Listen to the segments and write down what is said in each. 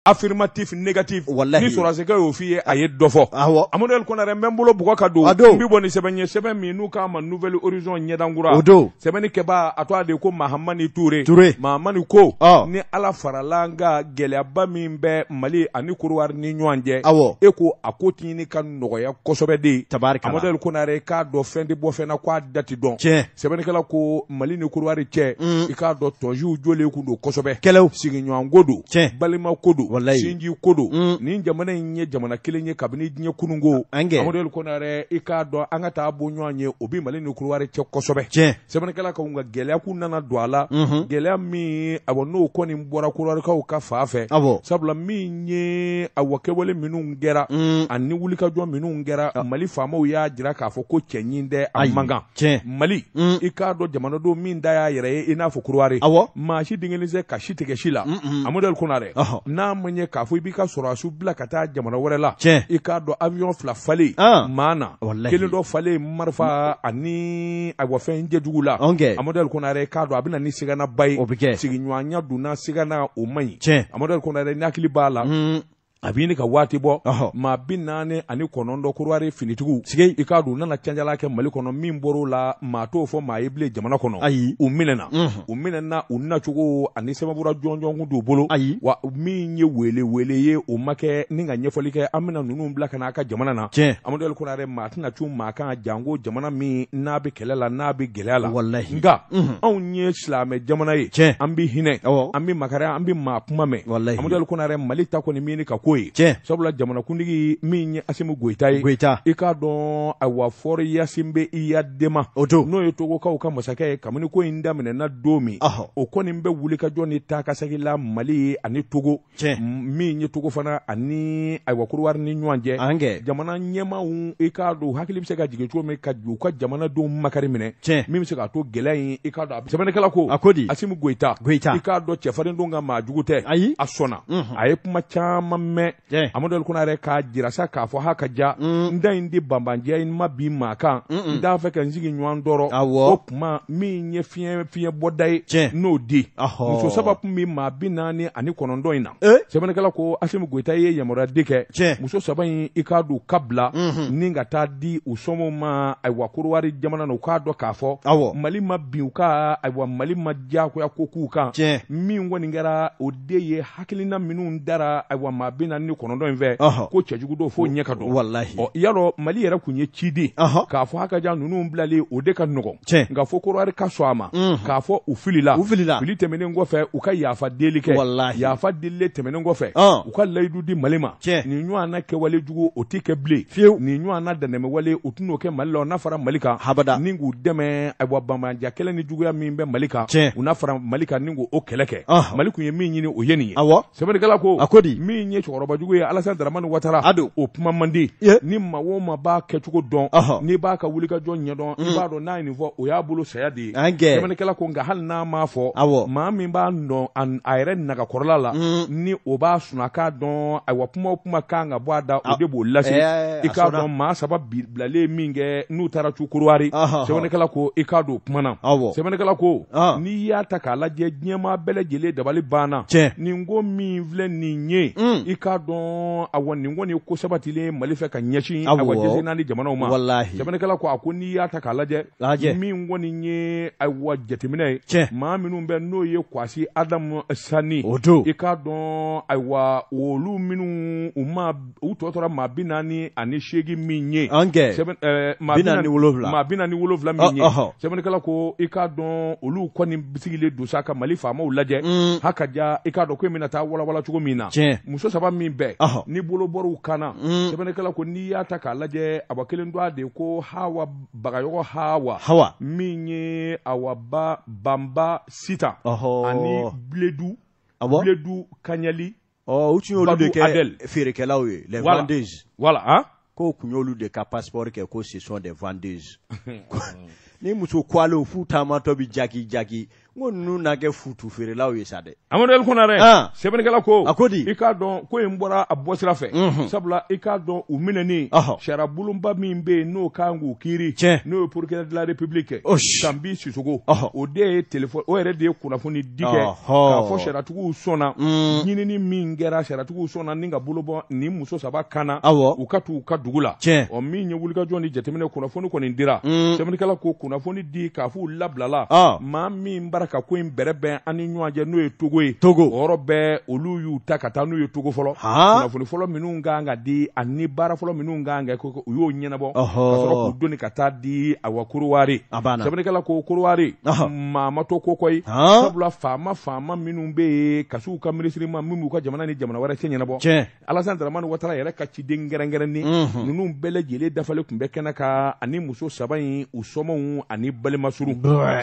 affirmatif négatif wallahi ni sorase ka yo fiye aye dofo awo amodel konare membolo bugo kado mbi boni sebenye seben mi nu ka ma nouvelle horizon nyedangura sebeni keba atwa de ko mahamani touré mahamani ko ni ala faralanga geleaba min be mali ani kurwar ni nyanje eko akoti ni kan nogoya kosobe de amodel konare ka do fendi bo fena kwa dati don sebeni kala ko mali ni kurwar che ika do tonju jole ku do kosobe sigi nyangodo balima kodo sinji kodo ni jamana nye jamana kilenye kabini nye kunungo amodel konare ika do angata abonyo anye obi mali ni kurware che kosobe sebana kala ka unga gelea kunana dwala gelea mi abono ko ni mbora kurware ka uka fafe sabla mi nye awakewele minu ngera ani wulika jo minu ngera mali fama uya jira ka fo ko chenyinde amanga mali ika do jamana do min da ya yere ina fo kurware ma shi dingelize ka shi tege shila amodel konare na manye ka fo ibika sorasu bla kata jamana wore la ika do avion fla fale mana kele do fale marfa ani agwafen jedugula amodel konare ka do abina ni sigana bay sigi nywanya duna sigana umai amodel konare nakili bala abini ka wati bo ma binane ani konondo kurware finitugu ikadu nana chanjala ke mali kono mimboro la ma to fo ma ible jamana kono uminena unna chugo ani semabura jonjo ngudu bolo wa minye wele ye umake ninga nyefolike amina nunu blaka na aka jamana na amodel kunare ma tina chu ma kan jango jamana mi nabi kelela nabi gelala nga onye islame jamana ye ambi hine ambi makara ambi ma pumame amodel kunare mali tako ni mini ka sabula jamana kundigi min asimu goita ika don awa for yasimbe iya dema no yetogo ka uka masake kamini ko inda mine na domi o koni mbe wulika joni taka sakila mali ani togo min togo fana ani awa kurwar ni nywanje jamana nyema ika do hakili bisega jige to me ka jamana do makari mine min se ka to gelayin ika do sabane kala ko asimu goita ika do chefarin do nga ma jugute asona aye kuma chama me amodel kunare ka jirasa ka fo haka ja nda indi bambanje in mabi maka nda fe kan zigi nwan doro okuma mi nye fie bodai no di so sababu mi mabi nani ani konondo ina sebene kala ko asimu goita ye yamora dike muso saban ikadu kabla ninga ta di usomo ma ay wakurwari jamana no ka do ka fo mali mabi ka ay wa mali majja ko yakoku ka mi ngoni ngara odeye hakilina minu ndara ay wa mabi ni konondo inve ko chejugu do fo nyeka do wallahi yalo mali yera kunye chidi ka fo haka ja nunu mblale ode ka nugo nga fo korwari ka swama ka fo ufilila fili temene ngofe uka yafa delike yafa dille temene ngofe uka laidu di malima ni nyu ana ke wale jugu otike ble ni nyu ana daneme wale otuno ke mallo na fara malika ningu deme abwa bamba kele ni jugu ya mimbe malika una fara malika ningu okeleke maliku ye minyini oyeni sebele kala ko minye choroba jugu ya Alassane Dramane Ouattara o puma mandi ni ma wo ma ba kechugo don ni ba ka wulika jon nyedon ibado na niveau o ya bulu sayadi sebele kala ko nga hal na ma fo ma mi ba ndo an ayre naga korlala ni o ba sunaka don ay wa puma kanga boada o debo lasi ika don ma sabab blale minge nu tara chukurwari sebele kala ko ika do puma na sebele kala ko ni ya takala je nyema bele jele dabali bana ni ngo mi vle ni nye ika don awon ni ngoni ko sabatile malifa ka nyashi awaje nani jamana uma jamana kala ko akoni ya takala je mi ngoni nye awaje timine ma minu be no ye kwasi adam sani ika don aywa wolu minu uma utotora mabinani ani shegi minye mabinani wolovla minye jamana kala ko ika don olu koni bisigile dosaka malifa ma ulaje hakaja ika do ko mina ta wala chugo mina muso saba mi be ni bolo boru kana sebene kala ko ni ya ta kala je abakelen do ade ko hawa bagayo hawa minye awaba bamba sita ani bledu kanyali uchinyolu de ke ferekela we les vendeuses voilà ko kunyolu de ka passeport ke ko ce sont des vendeuses ni muso kwalo futa ma to bi jaki ngo nu na ke futu fere law yesade Amadou Konare sebenekala ko akodi ikado ko embora abosira fe sabla ikado uminani shara bulumba mimbe no kangu kiri no procureur de la république Sambi Sissoko o de téléphone o ere de kunafoni dike ka fo shara tugu sona nyini ni mingera shara tugu sona ninga bulubo ni muso saba kana ukatu kadugula o minye wulika joni jetemene kunafoni ko ndira sebenekala ko kunafoni di ka fu lablala ma min baraka ko berebe ani nyuaje no Togo orobe olu yu takata no yu Togo folo na folo minu nganga di ani bara folo minu nganga ko yo nyenabo kasoro ko doni kata di awakuruwari sabene kala ko kuruwari mama to ko koy sabula fama minu be kasu ka ministry ma mimu ka jamana ni jamana wara nyenabo Alassane Dramane Ouattara yere ka ci dengerengere ni nunu bele jele dafale kumbe kenaka ani muso sabai usomo ani balima suru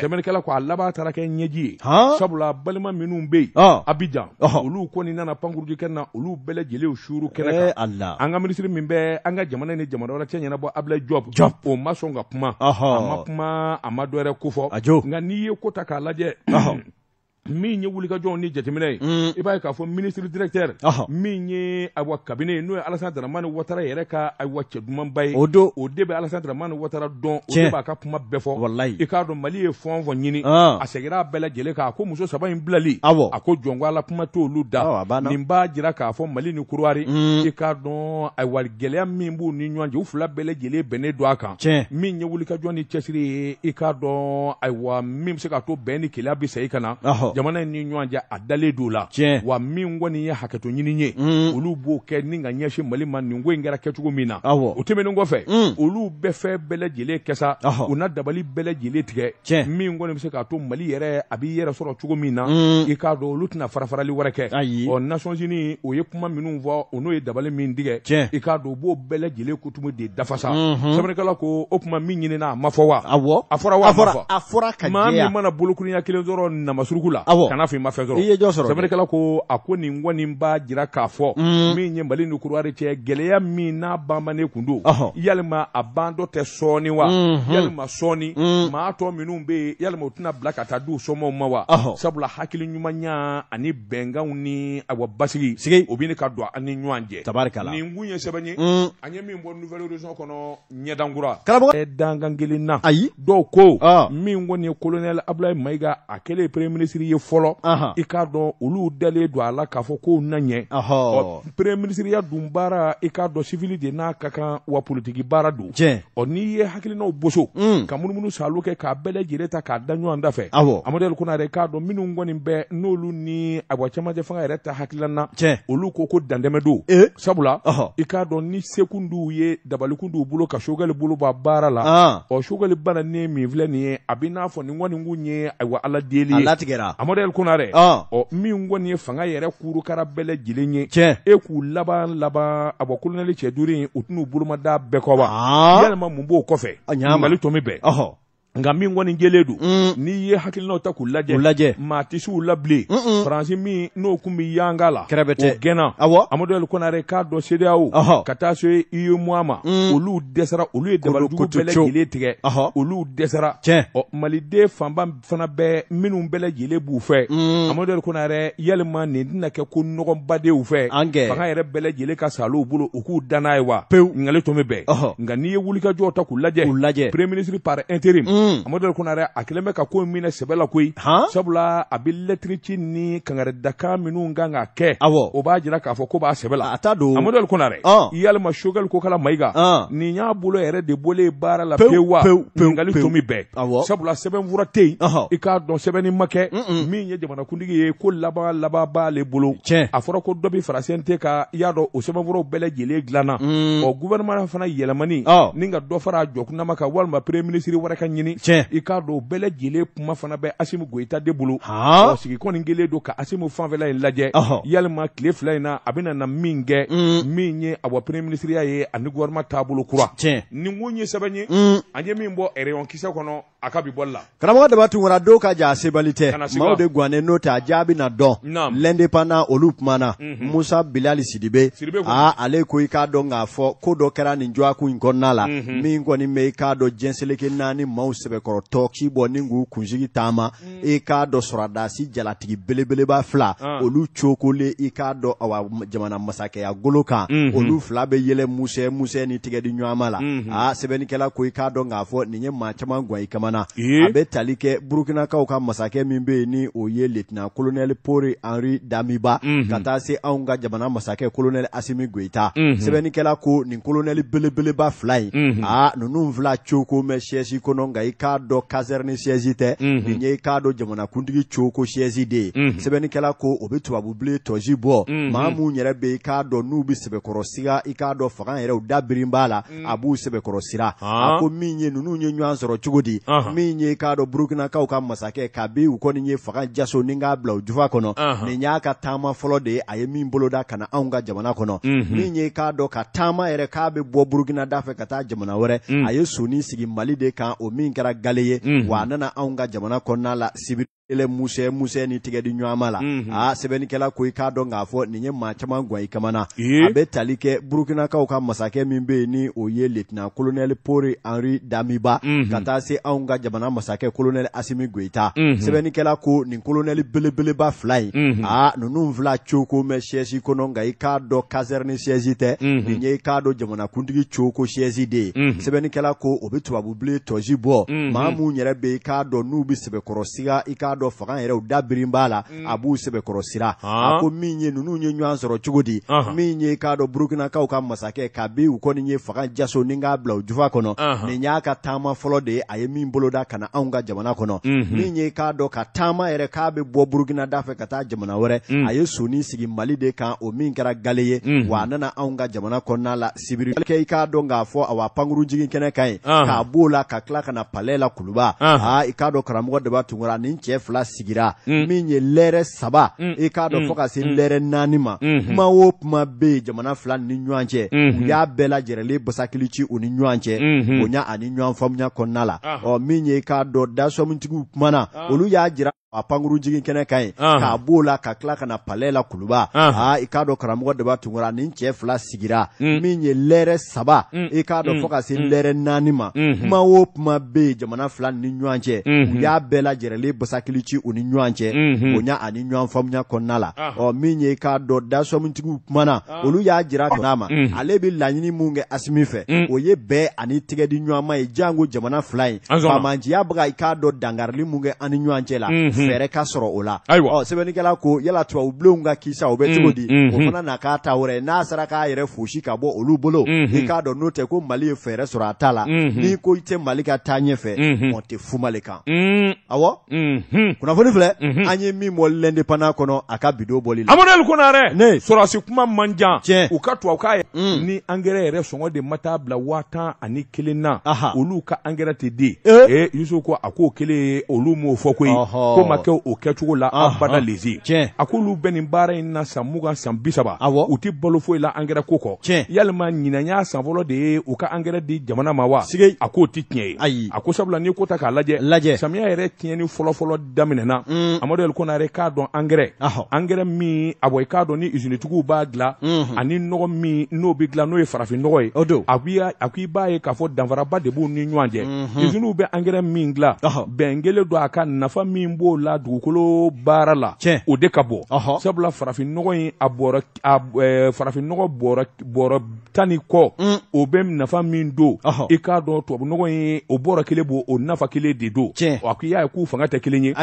sabene kala ko alaba tarake nyeji sabula balima minu be Abidjan olu ko ni nana panguruji kenna olu bele jele o shuru kenaka anga ministre mimbe anga jamana ni jamana wala tenya na bo Ablaye Job o masonga puma ama amadore kufo nga niye ko takalaje min ye wulika jɔn ni jateminɛ i b'a ye k'a fɔ ministre directeur min ye awa cabinet n'o ye Alassane Dramane Ouattara yɛrɛ ka awa cɛ dumanba ye o de bɛ Alassane Dramane Ouattara dɔn o de b'a ka kuma bɛɛ fɔ i k'a dɔn Mali ye fɔn fɔn ɲini a seginna a bɛɛ lajɛlen kan a ko muso saba in bilali a ko jɔn ko ala kuma t'olu da nin b'a jira k'a fɔ Mali ni Côte i k'a dɔn awa gɛlɛya min b'u ni ɲɔgɔn cɛ u fila bɛɛ lajɛlen bɛnnen don a kan min ye wulika jɔn ni cɛsiri ye i k'a dɔn ayiwa min bɛ se k'a to bɛn ni keleya bɛ sa i kana jamana ni ɲɔgɔn cɛ a dalen don la wa min kɔni ye hakɛto ɲini ye olu b'o kɛ ni ka ɲɛsin Mali ma nin ko in kɛra kɛcogo min na o tɛmɛnen kɔfɛ olu bɛɛ fɛ bɛɛ lajɛlen kɛsa u na dabali bɛɛ lajɛlen tigɛ min kɔni bɛ se k'a to Mali yɛrɛ a b'i yɛrɛ sɔrɔ cogo min na i k'a dɔn olu tɛna farafarali wɛrɛ kɛ ɔ Nations Unies o ye kuma minnu fɔ o n'o ye dabali min tigɛ i k'a dɔn u b'o bɛɛ lajɛlen kutumu de dafasa sɛbɛnnikɛla ko o kuma min ɲinina a ma fɔ wa a fɔra wa a fɔra ka jɛya maa min mana bolokurunya kelen sɔrɔ namasuruku la kana fɔ i ma fɛn sɔrɔ sɛbɛnnikɛla ko a ko nin kɔni b'a jira k'a fɔ min ye Mali ni Côte cɛ gɛlɛya min n'a banbannen kun don yalima a ban dɔ tɛ sɔɔni wa yalima sɔɔni maa tɔ minnu bɛ yen yalima u tɛna bila ka taa di u somɔgɔw ma wa sabula hakili ɲumanya ani bɛnkanw ni awa basigi o bɛ ne ka don an ni ɲɔgɔn cɛ nin kun ye sɛbɛn ye an ye min bɔ Nouvelle Horizon kɔnɔ ɲɛdankura dankan kelen na dɔw ko min kɔni ye colonel Abdoulaye Maïga a kɛlen premier ministre ye fɔlɔ i k'a dɔn olu dalen don a la k'a fɔ k'o na ɲɛ premier ministre ya dun baara i k'a dɔn civil de n'a ka kan wa politiki baara don n'i ye hakilinaw boso ka munumunu salo kɛ k'a bɛɛ lajɛlen ta k'a da ɲɔgɔn da fɛ Amadou Konare k'a dɔn minnu kɔni bɛ n'olu ni awa cɛmancɛ fanga yɛrɛ ta hakilina olu ko dantɛmɛ don sabula i k'a dɔn ni sekundiw ye dabalikun d'u bolo ka Choguel bolo bɔ baara la Choguel bana ni min filɛ nin ye a bɛ n'a fɔ nin kɔni kun ye awa ala deli ye Amadou Konare min kɔni ye fanga yɛrɛ kurukara bɛɛ lajɛlen ye e k'u laban awa colonel cɛ duuru in u tɛn'u bolomada bɛɛ kɔ wa yalima mun b'o kɔfɛ Mali to min bɛɛ nka min kɔni jɛlen don n'i ye hakilinaw ta k'u lajɛ maa tɛ se u la bilen Faransi min n'o kun bɛ yanga la o gɛnna Amadou Konare k'a dɔn CEDEAO ka taa se UEMOA ma olu dɛsɛra olu ye dabalijugu bɛɛ lajɛlen tigɛ olu dɛsɛra maliden fanba fana bɛɛ minnu bɛɛ lajɛlen b'u fɛ Amadou Konare yalima nin tɛna kɛ ko nɔgɔbadenw fɛ fanga yɛrɛ bɛɛ lajɛlen ka sa olu bolo u k'u dan n'a ye wa pewu ɲininkali to min bɛɛ nka n'i ye wulikajɔw ta k'u lajɛ premier ministre par intérim Amadou Konare a kɛlen bɛ ka ko min minɛ sɛbɛ la koyi sabula a bɛ lɛtiri ci ni kangaredakan minnu kan ka kɛ o b'a jira k'a fɔ ko b'a sɛbɛ la Amadou Konare yalima Choguel ko kala Maïga nin y'a bolo yɛrɛ de bɔlen baara la pewu wa ɲininkali to min bɛɛ sabula sɛbɛnfura tɛ yen i k'a dɔn sɛbɛnni ma kɛ min ye jamanakuntigi ye ko laban b'ale bolo a fɔra ko dɔ bɛ fara CNT kan i y'a dɔn o sɛbɛnfuraw bɛɛ lajɛlen dilanna gouvernement fana yɛlɛmani ni ka dɔ fara a jɔkundama kan walima premier ministre wɛrɛ ka ɲini i k'a dɔn bɛɛ lajɛlen kuma fana bɛ Assimi Goïta de bolo sigi kɔni kelen don ka Assimi fanfɛla in lajɛ yalima tile fila in na a bɛna na min kɛ min ye awa premier ministre ya ye ani gouvernement taabolo kura nin kun ye sɛbɛn ye an ye min bɔ rayon kisɛ kɔnɔ a ka bi bɔli la karamɔgɔ daba tungura dɔw ka ja sebali tɛ maaw de gannen n'o tɛ a jaabi na dɔn l'indépendant olu kumana Musa Bilali Sidibe ale ko i k'a dɔn k'a fɔ ko dɔ kɛra nin jɔku in kɔnɔna la min kɔni bɛ i k'a dɔn jɛnseleke naani maaw sebekɔrɔtɔ k'i bɔ ni k'u kunsigi taama i k'a dɔ sɔrɔdasi jalatigi belebeleba fila olu cokolen i k'a dɔ jamana masakɛya golo kan olu fila bɛ yɛlɛ musɛ ni tigɛ di ɲɔgɔn la sɛbɛnnikɛla ko i k'a dɔn k'a fɔ nin ye maa caman gan i kamana a bɛ tali kɛ burukinakaw ka masakɛ min bɛ yen ni o ye lieutenant colonel Paul Henri Damiba ka taa se anw ka jamana masakɛ colonel Asimi Goita sɛbɛnnikɛla ko nin colonel belebeleba fila in ninnu fila coko mɛ siège kɔnɔ nka i k'a dɔn caserne siège tɛ nin ye i k'a dɔn jamanakuntigi coko siège de ye sɛbɛnnikɛla ko o bɛ tubabubilen tɔji bɔ maa mun yɛrɛ bɛ i k'a dɔn n'u bɛ sɛbɛkɔrɔ siga i k'a dɔn fanga yɛrɛ u da birin b'a la a b'u sɛbɛkɔrɔ sira a ko min ye ninnu ye ɲɔgɔn sɔrɔ cogo di min ye i k'a dɔn burukinakaw ka masakɛ kabi u kɔni ye fanga jaso ni k'a bila u jufa kɔnɔ nin y'a ka taama fɔlɔ de ye a ye min boloda ka na anw ka jamana kɔnɔ min ye i k'a dɔn ka taama yɛrɛ k'a bɛ bɔ burukina da fɛ ka taa jamana wɛrɛ a ye soni sigi Mali de kan o min kɛra gale ye wa a nana anw ka jamana kɔnɔna la sibiri musɛ ni tigɛ di ɲɔgɔn la sɛbɛnnikɛla ko i k'a dɔn k'a fɔ nin ye maa caman gan i kamana a bɛ tali kɛ burukinakaw ka masakɛ min bɛ yen ni o ye lieutenant colonel Paul Henri Damiba ka taa se anw ka jamana masakɛ colonel Asimi Goita sɛbɛnnikɛla ko nin colonel belebeleba fila in ninnu fila coko mɛ siège kɔnɔ nka i k'a dɔn caserne siège tɛ nin ye i k'a dɔn jamanakuntigi coko siège de ye sɛbɛnnikɛla ko o bɛ tubabubilen tɔji bɔ maa mun yɛrɛ bɛ i k'a dɔn n'u bɛ sɛbɛkɔrɔ siga i k'a dɔn fanga yɛrɛ u da birin b'a la a b'u sɛbɛkɔrɔ sira a ko min ye ninnu ye ɲɔgɔn sɔrɔ cogo di min ye i k'a dɔn burukinakaw ka masakɛ kabi u kɔni ye fanga jaso ni k'a bila u jufa kɔnɔ nin y'a ka taama fɔlɔ de ye a ye min boloda ka na anw ka jamana kɔnɔ min ye i k'a dɔn ka taama yɛrɛ k'a bɛ bɔ burukina da fɛ ka taa jamana wɛrɛ a ye soni sigi Mali de kan o min kɛra gale ye wa a nana anw ka jamana kɔnɔna la sibiri kɛ i k'a dɔn k'a fɔ pankuru jigin kɛnɛ kan ye k'a b'o la ka tila ka na palais la Kuluba i k'a dɔn karamɔgɔ Deba Tunkara nin cɛ fila sigira min ye lɛrɛ 3 i k'a dɔn fɔ ka se lɛrɛ 4 ma kuma o kuma bɛ yen jamana fila ni ɲɔgɔn cɛ u y'a bɛɛ lajɛrɛlen basakili ci u ni ɲɔgɔn cɛ bonya ani ɲɔgɔn faamuya kɔnɔna la min ye i k'a dɔn dasɔmintigiw kumana olu y'a jira a pankuru jigin kɛnɛ kan ye k'a b'o la ka tila ka na palais la Kuluba i k'a dɔn karamɔgɔ Deba Tunkara nin cɛ fila sigira min ye lɛrɛ 3 i k'a dɔn fɔ ka se lɛrɛ 4 ma kuma o kuma bɛ yen jamana fila ni ɲɔgɔn cɛ u y'a bɛɛ lajɛrɛlen basakili ci u ni ɲɔgɔn cɛ bonya ani ɲɔgɔn faamuya kɔnɔna la min ye i k'a dɔn dasɔmintigiw kumana olu y'a jira n'a ma ale bɛ laɲini mun kɛ Asimi fɛ o ye bɛɛ ani tigɛ di ɲɔgɔn ma ye jango jamana fila in faamanciya bɛ ka i k'a dɔn dangarili mun kɛ ani ɲɔgɔn cɛ la fɛɛrɛ ka sɔrɔ o la sɛbɛnnikɛla ko yala tubabubilenw ka kisa o bɛ cogo di o fana na k'a ta wɛrɛ n'a sera k'a yɛrɛ fosi ka bɔ olu bolo i k'a dɔn n'o tɛ ko Mali ye fɛɛrɛ sɔrɔ a ta la n'i ko i tɛ Mali ka taa ɲɛfɛ on tɛ fumale kan awɔ kunnafoni filɛ an ye min bɔ l'indépendant kɔnɔ a ka bidon bɔli la Amadu Konare sɔrɔsi kuma man jan u ka tubabukan ye ni engrais yɛrɛ sɔngɔ de ma taa bila 51 na olu ka engrais tɛ di Yusu ko a k'o kelen olu m'o fɔ koyi ko ma kɛ o kɛcogo la abada lezi a k'olu bɛ nin baara in na san 20 san 30 u tɛ balo foyi la engrais ko kɔ yalima ɲinan y'a san fɔlɔ de ye u ka engrais di jamana ma wa a k'o tɛ tiɲɛ ye a ko sabula n'i ko ta k'a lajɛ samiya yɛrɛ tiɲɛni fɔlɔfɔlɔ daminɛna Amadu Konare k'a dɔn engrais min a bɔ i k'a dɔn ni usine-tigiw b'a dilan ani nɔgɔ min n'o bɛ dilan n'o ye farafin nɔgɔ ye a ko i b'a ye k'a fɔ danfaraba de b'u ni ɲɔgɔn cɛ usines bɛ engrais min dilan bɛnkelen don a ka nafa min b'o la dugukolo baara la o de ka bɔ sabula farafin nɔgɔ in farafin nɔgɔ bɔrɔ 10 kɔ o bɛ nafa min don i k'a dɔn tubabu nɔgɔ in o bɔrɔ kelen b'o o nafa kelen de don a ko i y'a ye k'u fanga tɛ kelen ye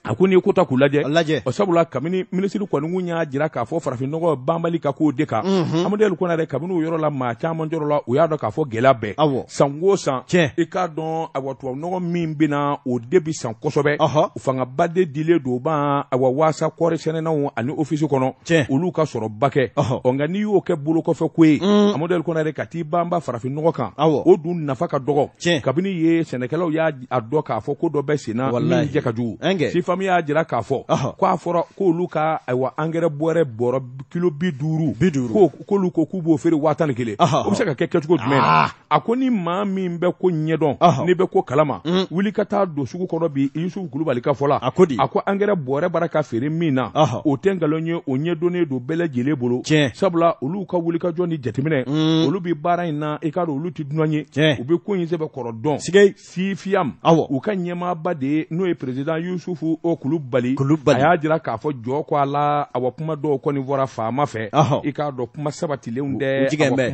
a ko n'i ko ta k'u lajɛ o sabula kabini minisiri kɔni y'a jira k'a fɔ farafin nɔgɔ banbali ka k'o de kan Amadu Konare kabini o yɔrɔ la maa caman jɔrɔ la u y'a dɔn k'a fɔ gɛlɛya bɛɛ san o san i k'a dɔn tubabu nɔgɔ min bɛna o de bi san kosɛbɛ fangaba de dilen don ba waasa kɔɔri sɛnɛnaw ani ofisi kɔnɔ olu ka sɔrɔ ba kɛ nka n'i y'o kɛ bolo kɔfɛ ko ye Amadu Konare ka t'i banba farafin nɔgɔ kan o dun nafa ka dɔgɔ kabini ye sɛnɛkɛlaw y'a dɔn k'a fɔ ko dɔ bɛ senna min jɛ ka jugu famille y'a jira k'a fɔ k'a fɔra k'olu ka ayiwa engrais bɔrɛ bɔrɔ kilo 50 k'olu ko k'u b'o feere 11,000 o bɛ se ka kɛ kɛcogo jumɛn a ko ni maa min bɛ ko ɲɛdɔn n'i bɛ ko kalama wuli ka taa don sugu kɔnɔ bi Yusufu Kulubali ka fɔ la a ko engrais bɔrɛ bara ka feere min na o tɛ nkalon ye o ɲɛdɔnnen don bɛɛ lajɛlen bolo sabula olu ka wuli ka jɔ ni jateminɛ olu bi baara in na i ka dɔn olu tɛ dunan ye u bɛ ko in sɛbɛn kɔrɔ dɔn CFIAM u ka ɲɛmaaba de ye n'o ye président Yusufu Kulubali a y'a jira k'a fɔ jɔ ko a la awa kuma dɔw kɔni fɔra faama fɛ i k'a dɔn kuma sabatilenw tɛ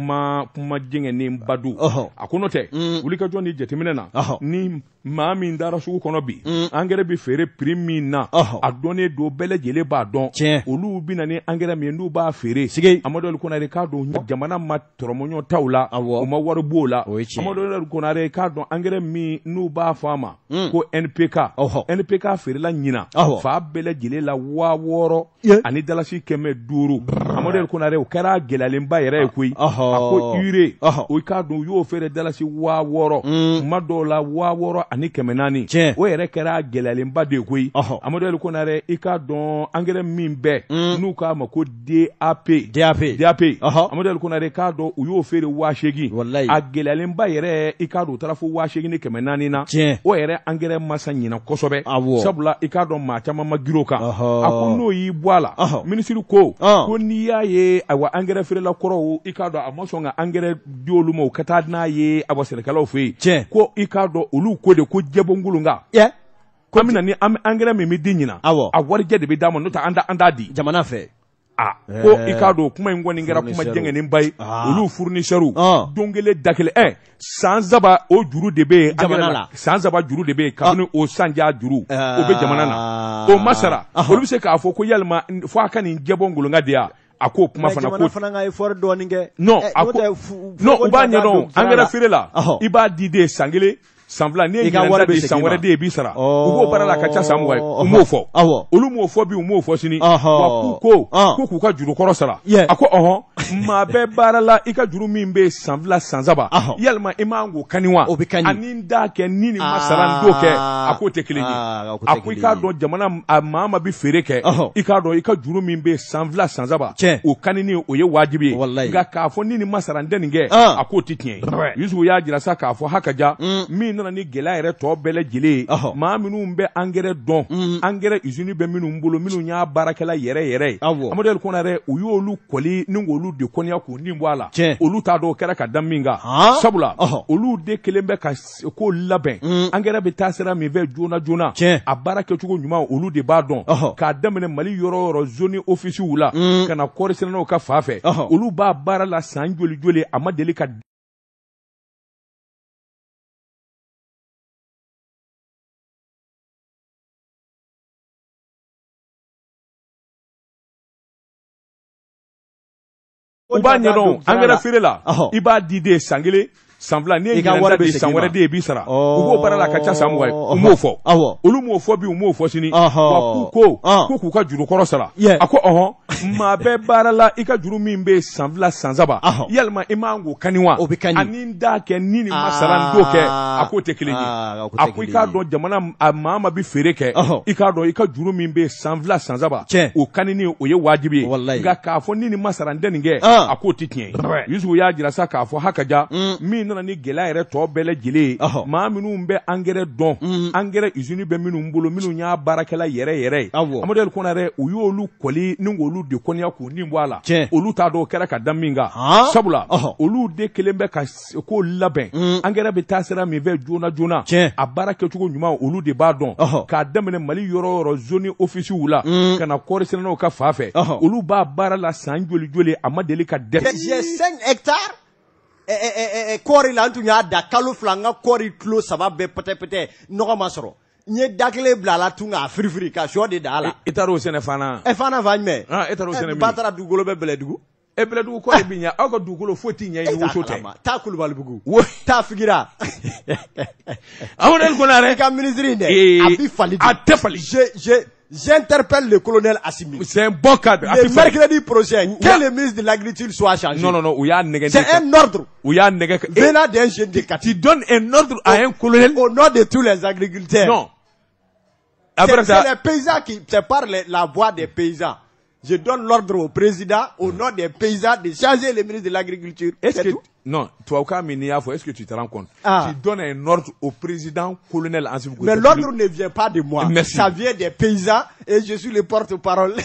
kuma jɛngɛnen badu a ko n'o tɛ wuli ka jɔ ni jateminɛ na ni maa min dara sugu kɔnɔ bi engrais bi feere prix min na a dɔnnen don bɛɛ lajɛlen b'a dɔn olu bɛ na ni engrais min n'u b'a feere Amadu Konare k'a dɔn jamana ma tɔrɔmɔɲɔ taw la u ma wari b'o la Amadu Konare k'a dɔn engrais min n'u b'a fɔ a ma ko NPK feerela ɲina fa bɛɛ lajɛlen la 6,000 ani dalasi 500 Amadu Konare o kɛra gɛlɛyalenba yɛrɛ ye koyi a ko urée o k'a dɔn u y'o feere dalasi 6,000 kuma dɔw la 6,000 ani 400 o yɛrɛ kɛra gɛlɛyalenba de ye koyi Amadu Konare i k'a dɔn engrais min bɛɛ n'u k'a ma ko DAP Amadu Konare k'a dɔn u y'o feere 8,000 a gɛlɛyalenba yɛrɛ i k'a dɔn u taara fo 8,000 ni 400 na o yɛrɛ engrais masa ɲina kosɛbɛ sabula i k'a dɔn maa caman ma giro kan a ko n'o y'i bɔ a la minisiri ko n'i y'a ye ayiwa engrais feerela kɔrɔw i k'a dɔn a ma sɔn ka engrais di olu ma u ka taa n'a ye ayiwa sɛnɛkɛlaw fɛ yen ko i k'a dɔn olu ko de ko jɛbɔnkolonka ko min na ni engrais min bɛ di ɲina a warijɛ de bɛ d'a ma n'o tɛ an t'a di jamana fɛ ko i k'a dɔn kuma in kɔni kɛra kuma jɛngɛnenba ye olu fournisseurs don kelen da kelen san saba o juru de bɛ yen jamana la san saba juru de bɛ yen kabini o sanja juru o bɛ jamana na o ma sara olu bɛ se k'a fɔ ko yalima fo a ka nin jɛbɔ ngolonka de yan a ko kuma fana ko fana ka effort dɔɔni kɛ non u b'a ɲɛdɔn engrais feere la i b'a di de san kelen san fila ne ka wari bɛ san wɛrɛ de b'i sara u b'o baara la ka ca san 20 u m'o fɔ olu m'o fɔ bi u m'o fɔ sini wa ko k'u ka juru kɔrɔ sara a ko maa bɛɛ baara la i ka juru min bɛ san fila san saba yalima i m'an k'o kani wa ani n da kɛ ni nin ma sara n t'o kɛ a k'o tɛ kelen ye a ko i k'a dɔn jamana maa ma bi feere kɛ i k'a dɔn i ka juru min bɛ san fila san saba o kanini o ye wajibi ye nka k'a fɔ ni nin ma sara n tɛ nin kɛ a k'o tɛ tiɲɛ ye Yusufu y'a jira sa k'a fɔ hakaja min nana ni gɛlɛya yɛrɛ tɔ bɛɛ lajɛlen maa minnu bɛ engrais dɔn engrais usine bɛ minnu bolo minnu y'a baarakɛla yɛrɛ yɛrɛ ye Amadu Konare u y'olu kɔli ni k'olu de kɔniya k'u nin bɔ a la olu t'a dɔn o kɛra ka da min kan sabula olu de kelen bɛ ka ko labɛn engrais bɛ taa sira min fɛ joona joona a baara kɛcogo ɲuman olu de b'a dɔn k'a daminɛ Mali yɔrɔ o yɔrɔ zone officiels la ka na kɔɔri sɛnɛlaw ka fan fɛ olu b'a baara la san joli joli a ma deli ka u b'a ɲɛdɔn engrais feere la i b'a di de san kelen san fila ne ka wari bɛ san wɛrɛ de b'i sara u b'o baara la ka ca san 20 u m'o fɔ olu m'o fɔ bi u m'o fɔ sini wa ko k'u ka juru kɔrɔ sara a ko maa bɛɛ baara la i ka juru min bɛ san fila san saba yalima i m'an k'o kani wa ani n da kɛ ni nin ma sara n t'o kɛ a k'o tɛ kelen ye a ko i k'a dɔn jamana maa ma bi feere kɛ i k'a dɔn i ka juru min bɛ san fila san saba o kanini o ye wajibi ye nka k'a fɔ ni nin ma sara n tɛ nin kɛ a k'o tɛ tiɲɛ ye Yusufu y'a jira sa k'a fɔ hakaja min nana ni gɛlɛya yɛrɛ tɔ bɛɛ lajɛlen ye maa minnu bɛ engrais dɔn engrais usine bɛ minnu bolo minnu y'a baarakɛla yɛrɛ yɛrɛ ye Amadu Konare u y'olu kɔli ni k'olu de kɔniya k'u nin bɔ a la olu t'a dɔn o kɛra ka da min kan sabula olu de kelen bɛ ka ko labɛn engrais bɛ taa sira min fɛ joona joona a baara kɛcogo ɲuman olu de b'a dɔn k'a daminɛ Mali yɔrɔ o yɔrɔ zone officiels la ka na kɔɔri sɛnɛlaw ka fan fɛ olu b'a baara la san joli joli a ma deli ka dɛsɛ. J'ai 5 hectares kɔɔri la n tun y'a da kalo fila n ka kɔɔri kilo 3 bɛɛ pɛtɛ nɔgɔ ma sɔrɔ n ye da kelen bila a la tun k'a firifiri ka sɔ de da a la. I taara o sɛnɛ fana. Fana fa jumɛn. E taara o sɛnɛ min. Ba taara dugukolo bɛ Bɛlɛdugu. Bɛlɛdugu kɔɔri bɛ ɲɛ aw ka dugukolo foyi tɛ ɲɛ i ni woso tɛ. taa Kulubalibugu. taa Figira. Amadu Konare. I ka minisiri in dɛ. A bɛ fali. A tɛ fali. J'interpelle le colonel Assimi. C'est un bon cadre. Le mercredi prochain, que le ministre de l'Agriculture soit changé. Non, où il y a un c'est un ordre. Où il y a un venant d'un syndicat. Tu donnes un ordre à un colonel. Au nom de tous les agriculteurs. Non. C'est les paysans qui, c'est par la voix des paysans. Je donne l'ordre au président, au nom des paysans, de changer le ministre de l'Agriculture. Non, toi, est-ce que tu te rends compte? Tu donnes un ordre au président colonel Ansibou Goïta. Mais l'ordre ne vient pas de moi. Merci. Ça vient des paysans et je suis le porte-parole.